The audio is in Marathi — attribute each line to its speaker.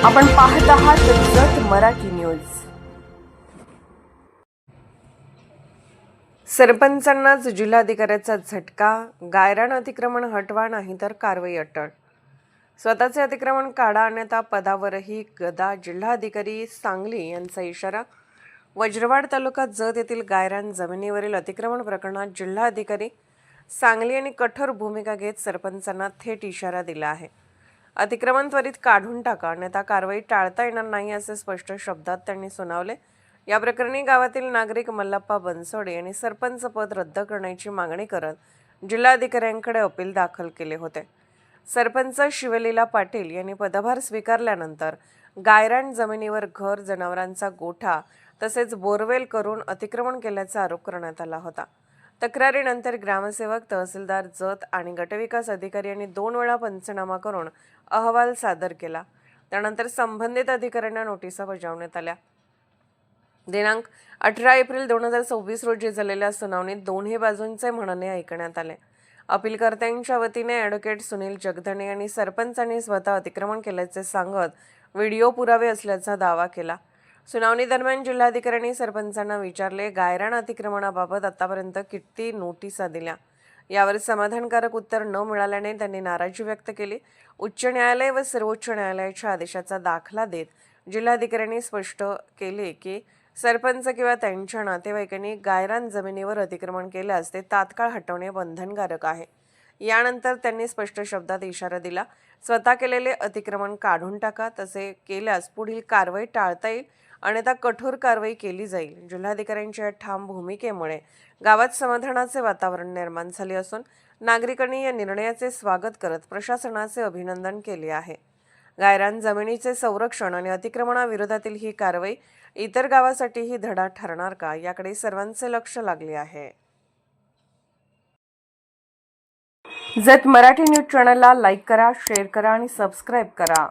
Speaker 1: आपण पाहत आहात जत मराठी न्यूज। सरपंचांनाच जिल्हाधिकाऱ्याचा झटका, गायरान अतिक्रमण हटवा नाही तर कारवाई अटळ। स्वतःचे अतिक्रमण काढा अन्यथा पदावरही गदा, जिल्हाधिकारी सांगली यांचा इशारा। वज्रवाड तालुका जत येथील गायरान जमिनीवरील अतिक्रमण प्रकरणात जिल्हाधिकारी सांगली यांनी कठोर भूमिका घेत सरपंचांना थेट इशारा दिला आहे। अतिक्रमण त्वरित काढून टाका अन्यथा कारवाई टाळता येणार नाही असे स्पष्ट शब्दात त्यांनी सुनावले। या प्रकरणी गावातील नागरिक मल्लप्पा बनसोडे यांनी सरपंच पद रद्द करण्याची मागणी करत जिल्हाधिकाऱ्यांकडे अपील दाखल केले होते। सरपंच शिवलीला पाटील यांनी पदभार स्वीकारल्यानंतर गायरान जमिनीवर घर, जनावरांचा गोठा तसेच बोरवेल करून अतिक्रमण केल्याचा आरोप करण्यात आला होता। तक्रारीनंतर ग्रामसेवक, तहसीलदार जत आणि गटविकास अधिकारी यांनी 2 वेळा पंचनामा करून अहवाल सादर केला। त्यानंतर संबंधित अधिकाऱ्यांना नोटिसा बजावण्यात आल्या। दिनांक 18 एप्रिल 2026 रोजी झालेल्या सुनावणीत दोन्ही बाजूंचे म्हणणे ऐकण्यात आले। अपीलकर्त्यांच्या वतीने ॲडव्होकेट सुनील जगधने यांनी सरपंचांनी स्वतः अतिक्रमण केल्याचे सांगत व्हिडिओ पुरावे असल्याचा दावा केला। सुनावणी दरम्यान जिल्हाधिकाऱ्यांनी सरपंचांना विचारले, गायरान अतिक्रमणाबाबत आतापर्यंत किती नोटिसा दिल्या? यावर समाधानकारक उत्तर न मिळाल्याने त्यांनी नाराजी व्यक्त केली। उच्च न्यायालय व सर्वोच्च न्यायालयाच्या आदेशाचा दाखला देत जिल्हाधिकाऱ्यांनी स्पष्ट केले की सरपंच किंवा त्यांच्या नातेवाईकांनी गायरान जमिनीवर अतिक्रमण केल्यास ते तात्काळ हटवणे बंधनकारक आहे। यानंतर त्यांनी स्पष्ट शब्दात इशारा दिला, स्वतः केलेले अतिक्रमण काढून टाका, तसे केल्यास पुढील कारवाई टाळता येईल अन्यथा कठोर कारवाई केली जाईल। जिल्हाधिकाऱ्यांच्या ठाम भूमिकेमुळे गावात समाधानाचे वातावरण निर्माण झाले असून नागरिकांनी या निर्णयाचे स्वागत करत प्रशासनाचे अभिनंदन केले आहे। गायरान जमिनीचे संरक्षण आणि अतिक्रमणाविरोधातील ही कारवाई इतर गावासाठीही धडा ठरणार का, याकडे सर्वांचे लक्ष लागले आहे। जत मराठी न्यूज चॅनलला लाईक करा, शेअर करा आणि सबस्क्राईब करा।